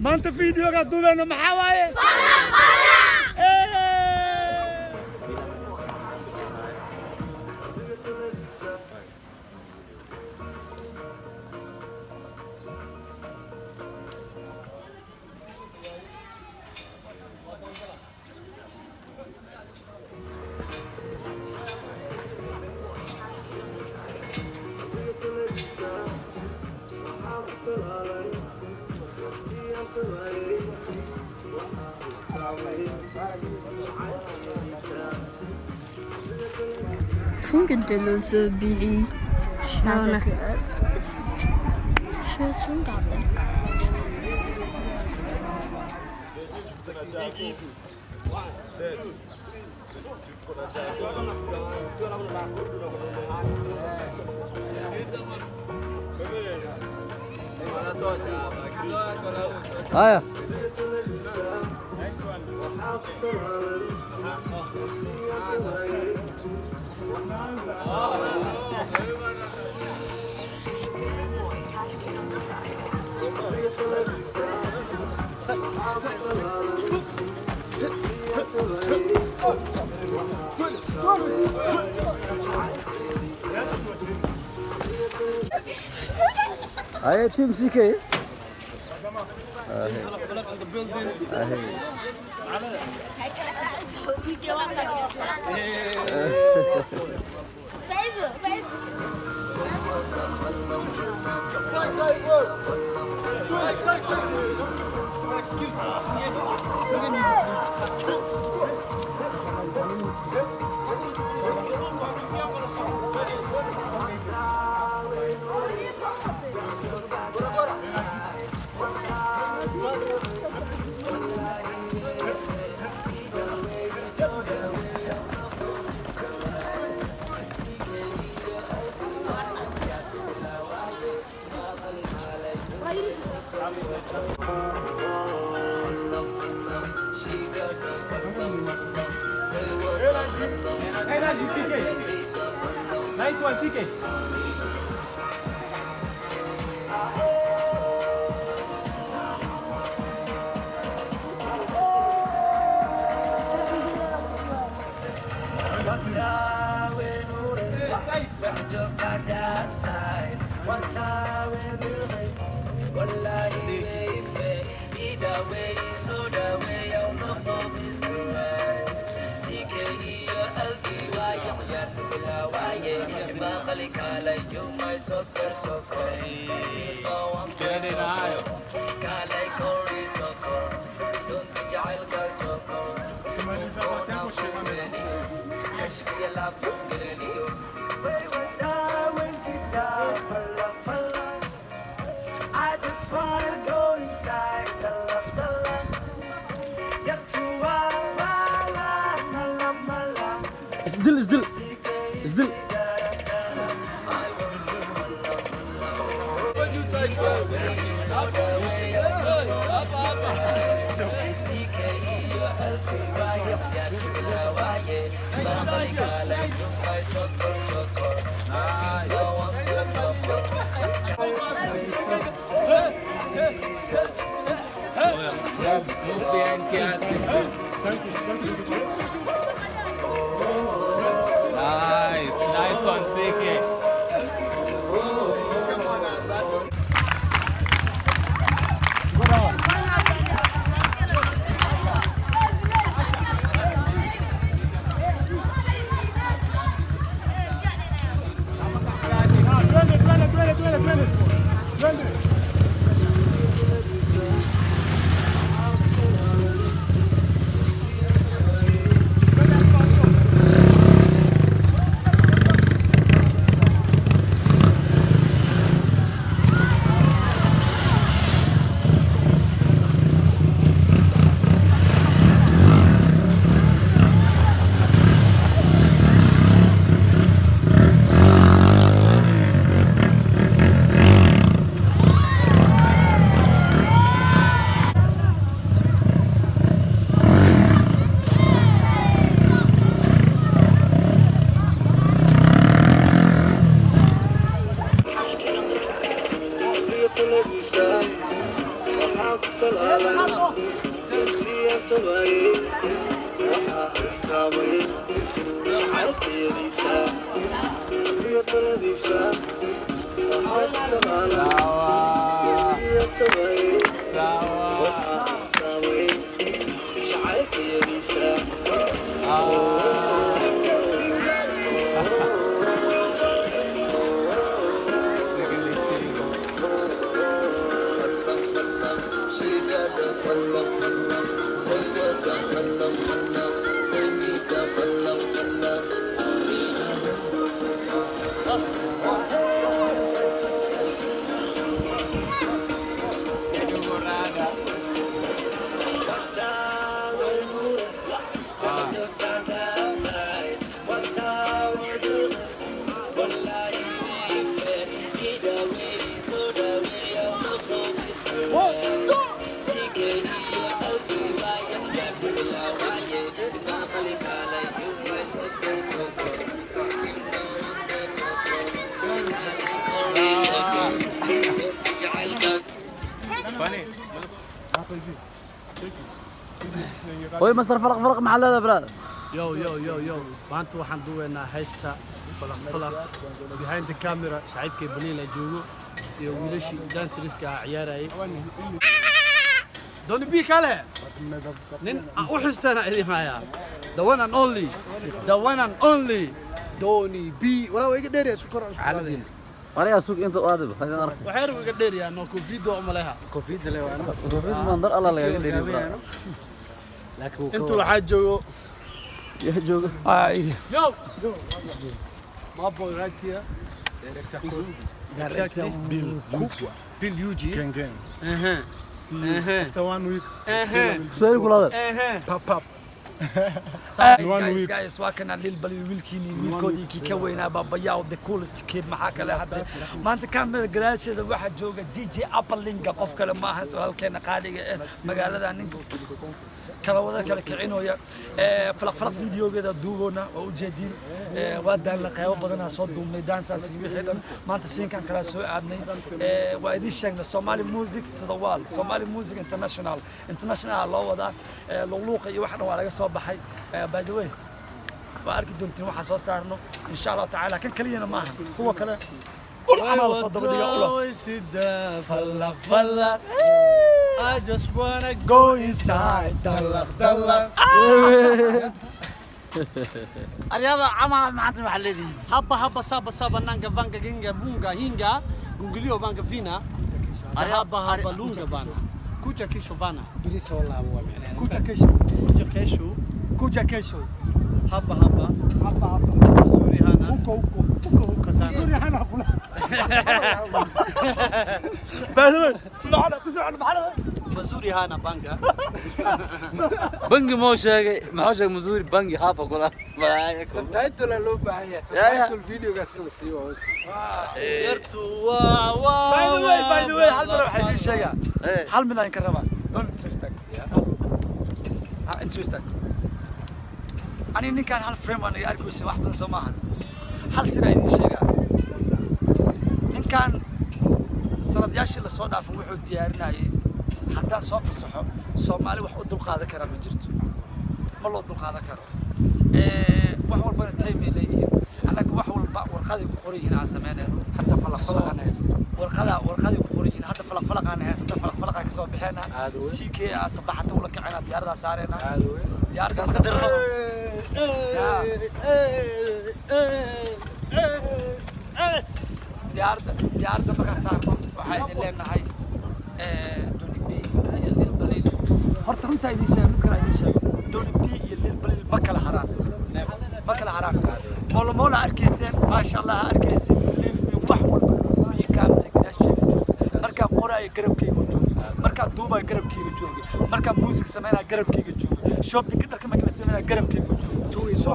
maanta fiidiyooga duubeyna maxaa waaye شنو قد له زبيعي شلونه شنو قاعده آية آية تمسكي Nice one, TK. ازدل Nice one, CK. Funny. Oy Masar faraq maxaa leedahay brother? Yo, maanta waxaan duubaynaa heesta falaq behind the camera saaxiibkay Baliil ay joogo iyo wiilashii dancerska ciyaarayay Don't be kale nin u xistana ilmaaya the one and only Doni B wala way iga dheeriyay sukar caaladin Mariya suuq inta u aadaba hadaan arko waxay ruuga iga dheeriyay no koofiyada oo malaha koofiyada le waa Rufis mandar alla laga dheeriyo laakiin inta waxa joogo ya joogo Yo my boy right here director Bill Yuji gang after 1 week soo kulada pop guys waa kana lil bali wiilkiini wiilkoodii kii ka weynaa baabayaa the coolest kid maxaa kale hadda maanta kaamil garaashada waxa jooga DJ Appalinga qof kale ma aha halkeena qaaliga ee magaalada ninka kala wada kala kicinooya falaq videogeeda duuboona oo u jeedin waa daan la qaybo badan soo duumay dansaas wixii dhan maanta siinkan kala soo aadnay waa idin sheegnay Somali music to the world Somali music international loo wada luqluqa iyo wax dhan waa laga soo baxay by the way waa arki doontiin waxa soo saarno insha Allah taala kan kaliyana maaha kuwa kale amal soo dabadiga falaq I just wanna go inside dalaq Ariada ama maanta waxa leedahay haba saba nanga vanga ginga vunga hinga gungilio vanga vina haba lunga bana kuja kesho bana birisoo laabo waa kuja kesho haba Zuri hana huko sana Zuri hana kula Badul macna ku soo macna Mazuri hana banga bangi ma sheegay Mazuri bangi haba kula subtitle loo baahan yahay subtitle videogaas la siiyo yartu by the way hal mar waxa ii sheega hal mid aan ka rabaa don't switch ani ninkan hal frame aan arkayso wax badan soo maahan hal sida idin sheega ninkan sanadyaashii la soo dhaafay wuxuu diyaarinayay haddaan soo fasaxo Soomaali wax u dulqaadan kara ma jirto ma loo dulqaadan karo wax walba time leeyihiin anaga wax walba warqadii ku qoran yihiin aan sameynayno hadda falaqan haysto warqadii ku qoran yihiin hadda falaqan haysto falaqan ka soo bixina CK sabaxata wala kacayna diyaarada saarayna diyaaradaas ka dirno diyaarada marka saarno waxa idin leenahay Doni B iyo Lil Baliil horta runta idin sheeg mid kale idin sheeg Doni B iyo Lil Baliil ma kala haraan moola arkayseen ma sha Allah arkayseen liif wax walba bi kaamil gadaasheeda marka qoraay garabkayga joogo marka duubay garabkayga joogo marka music sameeyna garabkayga joogo shopping dharka ma kala sameeyna garabkayga joogo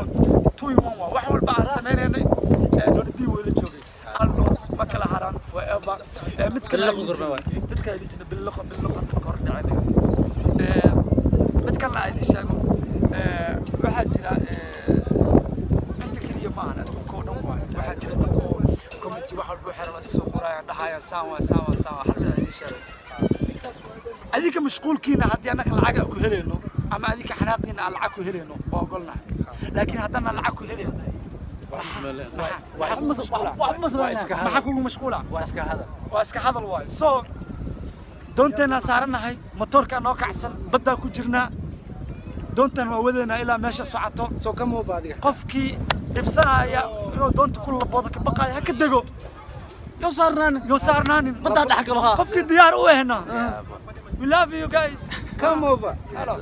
two in one wax walba aan sameeynay Doni B wala joogay alnos ma kala haraan forever mid kale idin bilaqo kor dhacay mid kale idin sheego waxa jira inta kaliya ma aha dadku dhan waxa jira dad oo community wax walba xeeran la soo qoraya dhahaya saan hal mid idin sheego adinka mashquulkiina haddii annaka lacag ku helayno ama adinka xanaaqiina aan lacag ku helayno waa ogolnahay laakiin haddana lacag ku helayno maxaa kugu mashquula waa iska hadal waayo so doonteena saaranahay motorka noo kacsan badda ku jirnaa doontan waa wadeena ilaa meesha socoto soo ka move adiga qofkii dibsanaya inuu doonta ku laboodo ka baqaya ha ka dego يو صارناني بدها ضحك لها qofkii diyaar u ahna we love you guys come over hello